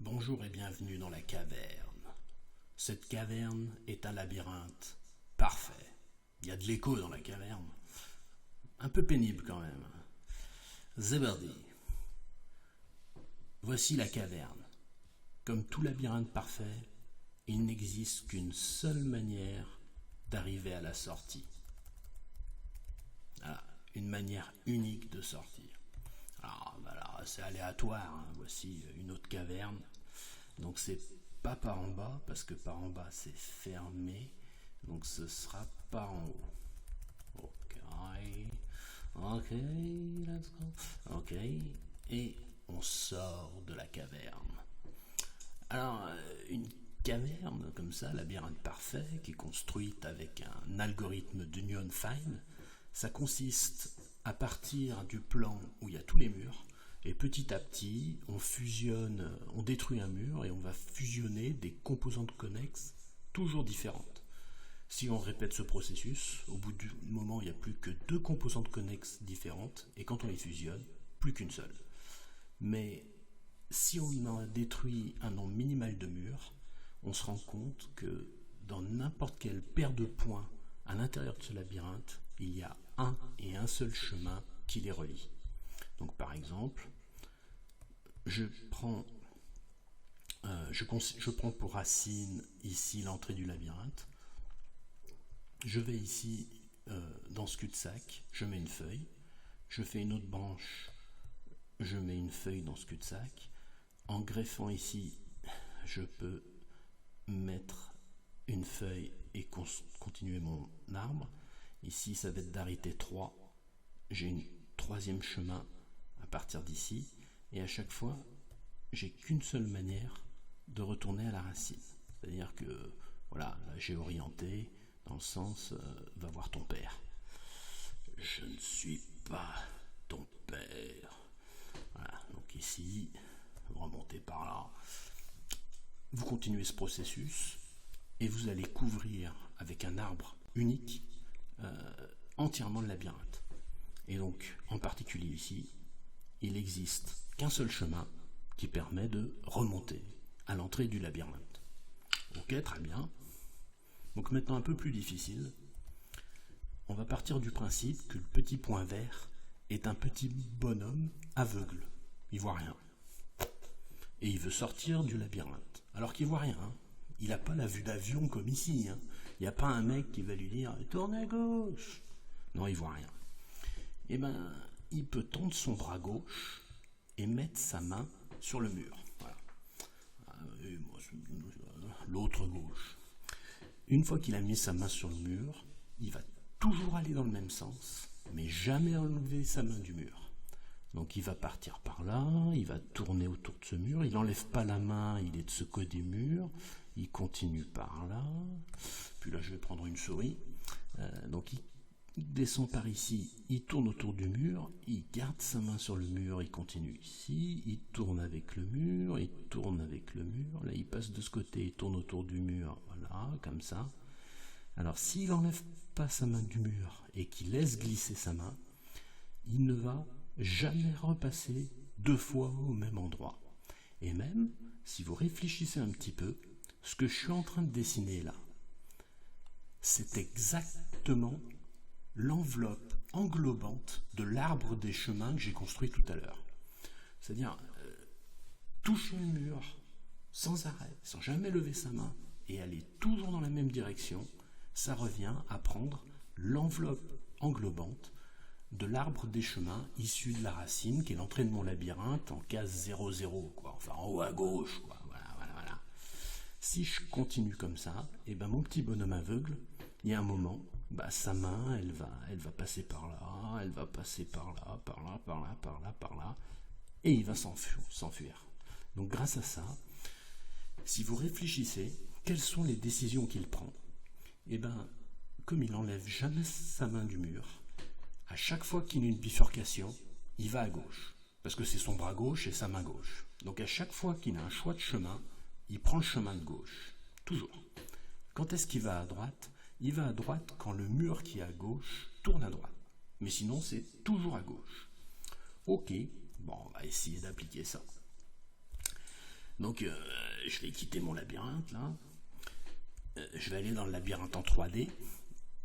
Bonjour et bienvenue dans la caverne. Cette caverne est un labyrinthe parfait. Il y a de l'écho dans la caverne. Un peu pénible quand même. Zeberdi. Voici la caverne. Comme tout labyrinthe parfait, il n'existe qu'une seule manière d'arriver à la sortie. Ah, une manière unique de sortir. Alors, voilà, c'est aléatoire, hein. Voici une autre caverne. Donc c'est pas par en bas, parce que par en bas c'est fermé. Donc ce sera par en haut. Ok, let's go. Ok, et on sort de la caverne. Alors, une caverne comme ça, labyrinthe parfait, qui est construite avec un algorithme d'Union Fine, ça consiste à partir du plan où il y a tous les murs, et petit à petit, on détruit un mur et on va fusionner des composantes connexes toujours différentes. Si on répète ce processus, au bout du moment, il n'y a plus que deux composantes connexes différentes, et quand on les fusionne, plus qu'une seule. Mais si on a détruit un nombre minimal de murs, on se rend compte que dans n'importe quelle paire de points à l'intérieur de ce labyrinthe, il y a un et un seul chemin qui les relie. Donc par exemple, je prends pour racine ici l'entrée du labyrinthe. Je vais ici dans ce cul-de-sac, je mets une feuille, je fais une autre branche, je mets une feuille dans ce cul-de-sac. En greffant ici, je peux mettre une feuille et continuer mon arbre. Ici, ça va être d'arrêter 3. J'ai un troisième chemin à partir d'ici. Et à chaque fois, j'ai qu'une seule manière de retourner à la racine. C'est-à-dire que, voilà, là j'ai orienté dans le sens va voir ton père. Je ne suis pas ton père. Voilà, donc ici, vous remontez par là. Vous continuez ce processus et vous allez couvrir avec un arbre unique entièrement le labyrinthe. Et donc, en particulier ici, il n'existe qu'un seul chemin qui permet de remonter à l'entrée du labyrinthe. Ok, très bien. Donc maintenant un peu plus difficile. On va partir du principe que le petit point vert est un petit bonhomme aveugle. Il voit rien. Et il veut sortir du labyrinthe. Alors qu'il voit rien. Il n'a pas la vue d'avion comme ici. Il n'y a pas un mec qui va lui dire « Tourne à gauche ». Non, il voit rien. Eh bien, il peut tendre son bras gauche et mettre sa main sur le mur. Voilà. L'autre gauche. Une fois qu'il a mis sa main sur le mur, il va toujours aller dans le même sens, mais jamais enlever sa main du mur. Donc il va partir par là, il va tourner autour de ce mur, il n'enlève pas la main, il est de ce côté mur, il continue par là, puis là je vais prendre une souris, donc il descend par ici, il tourne autour du mur, il garde sa main sur le mur, il continue ici, il tourne avec le mur, il tourne avec le mur, là il passe de ce côté, il tourne autour du mur, voilà, comme ça. Alors s'il n'enlève pas sa main du mur et qu'il laisse glisser sa main, il ne va jamais repasser deux fois au même endroit. Et même, si vous réfléchissez un petit peu, ce que je suis en train de dessiner là, c'est exactement l'enveloppe englobante de l'arbre des chemins que j'ai construit tout à l'heure. C'est-à-dire, toucher le mur sans arrêt, sans jamais lever sa main, et aller toujours dans la même direction, ça revient à prendre l'enveloppe englobante de l'arbre des chemins issu de la racine, qui est l'entrée de mon labyrinthe en case 00, quoi. Enfin en haut à gauche, quoi. Voilà. Si je continue comme ça, et ben mon petit bonhomme aveugle, il y a un moment, sa main, elle va passer par là, elle va passer par là, et il va s'enfuir. Donc grâce à ça, si vous réfléchissez, quelles sont les décisions qu'il prend? Eh bien, comme il n'enlève jamais sa main du mur, à chaque fois qu'il y a une bifurcation, il va à gauche, parce que c'est son bras gauche et sa main gauche. Donc à chaque fois qu'il a un choix de chemin, il prend le chemin de gauche, toujours. Quand est-ce qu'il va à droite? Il va à droite quand le mur qui est à gauche tourne à droite. Mais sinon, c'est toujours à gauche. Ok, bon, on va essayer d'appliquer ça. Donc je vais quitter mon labyrinthe là. Je vais aller dans le labyrinthe en 3D.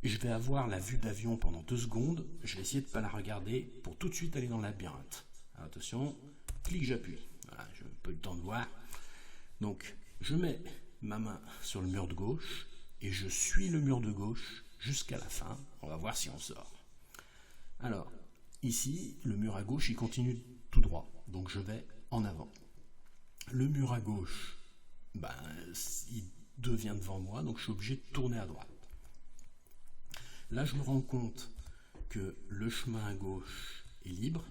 Je vais avoir la vue d'avion pendant 2 secondes. Je vais essayer de ne pas la regarder pour tout de suite aller dans le labyrinthe. Alors, attention, clic, j'appuie. Voilà, j'ai un peu le temps de voir. Donc, je mets ma main sur le mur de gauche et je suis le mur de gauche jusqu'à la fin. On va voir si on sort. Alors, ici, le mur à gauche, il continue tout droit. Donc, je vais en avant. Le mur à gauche, il devient devant moi, donc je suis obligé de tourner à droite. Là, je me rends compte que le chemin à gauche est libre,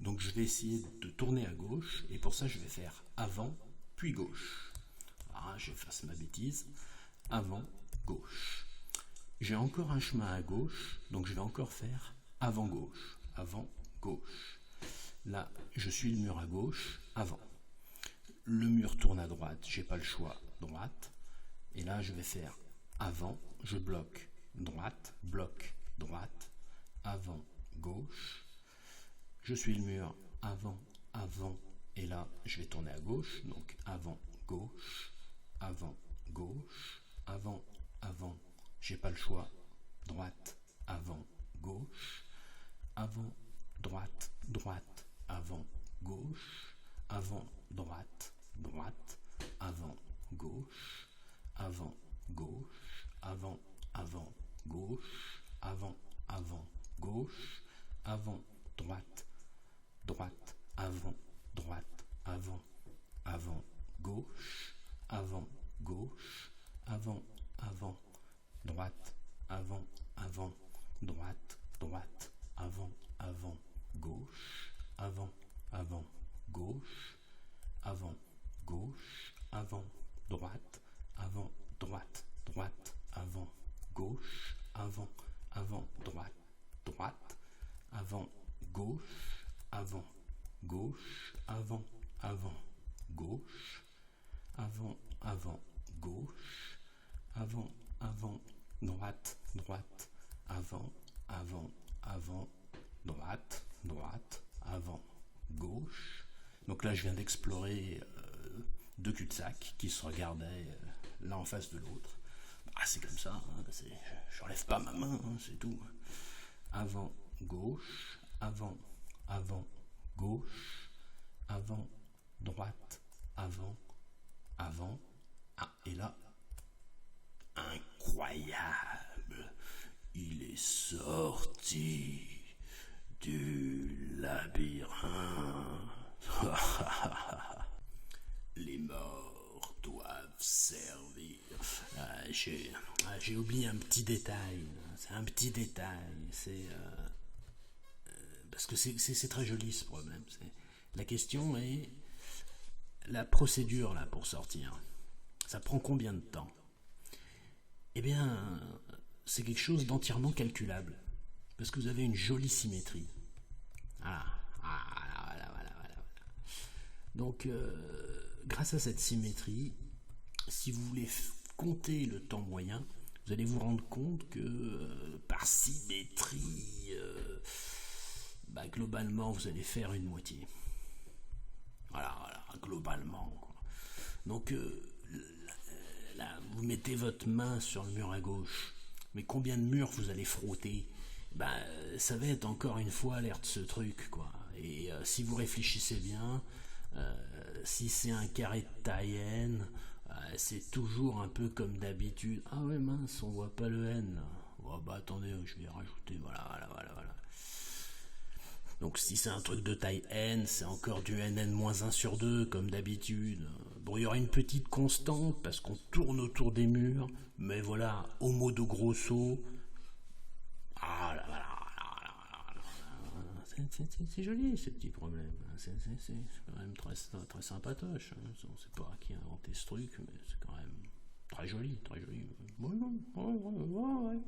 donc je vais essayer de tourner à gauche, et pour ça, je vais faire avant, puis gauche. Ah, j'efface ma bêtise. Avant, gauche. J'ai encore un chemin à gauche, donc je vais encore faire avant, gauche. Avant, gauche. Là, je suis le mur à gauche, avant. Le mur tourne à droite, j'ai pas le choix, droite. Et là, je vais faire avant, je bloque, droite, bloc, droite, avant, gauche. Je suis le mur, avant, avant. Et là, je vais tourner à gauche, donc avant, gauche, avant, gauche, avant, avant. J'ai pas le choix, droite, avant, gauche, avant, droite, droite, avant, gauche, avant, droite, droite, avant, gauche, avant, gauche, avant, avant, gauche, avant, avant, gauche, avant, droite, droite, avant, droite, avant, avant, gauche, avant, gauche, avant, avant, droite, avant, avant, droite, droite, avant, avant, gauche, avant, avant, gauche, avant, gauche, avant, droite, avant, droite, droite, avant, gauche, avant, avant, droite, droite, avant, gauche, avant, gauche, avant, avant, gauche, avant, avant, gauche, avant, avant, droite, droite, avant, avant, avant, droite, droite, avant, gauche. Donc là, je viens d'explorer 2 cul-de-sac qui se regardaient l'un en face de l'autre. C'est comme ça, hein, j'enlève pas ma main, hein, c'est tout. Avant, gauche, avant, avant, gauche, avant, droite, avant, avant. Et là, incroyable, il est sorti du labyrinthe. Les morts doivent servir. J'ai oublié un petit détail. C'est un petit détail. Parce que c'est très joli ce problème. La question est la procédure là pour sortir. Ça prend combien de temps? Eh bien, c'est quelque chose d'entièrement calculable. Parce que vous avez une jolie symétrie. Voilà. Donc, grâce à cette symétrie, si vous voulez compter le temps moyen, vous allez vous rendre compte que par symétrie, globalement, vous allez faire une moitié. Voilà, globalement, quoi. Donc, là, vous mettez votre main sur le mur à gauche, mais combien de murs vous allez frotter? Ça va être encore une fois l'air de ce truc, quoi. Et si vous réfléchissez bien, si c'est un carré de taille n, c'est toujours un peu comme d'habitude. Ah ouais, mince, on voit pas le n. Oh, attendez, je vais rajouter, voilà. Donc si c'est un truc de taille n, c'est encore du nn-1/2 comme d'habitude. Bon, il y aura une petite constante parce qu'on tourne autour des murs, mais voilà, au modo grosso. C'est joli ces petits problèmes. C'est quand même très sympatoche. On sait pas qui a inventé ce truc, mais c'est quand même très joli. Ouais.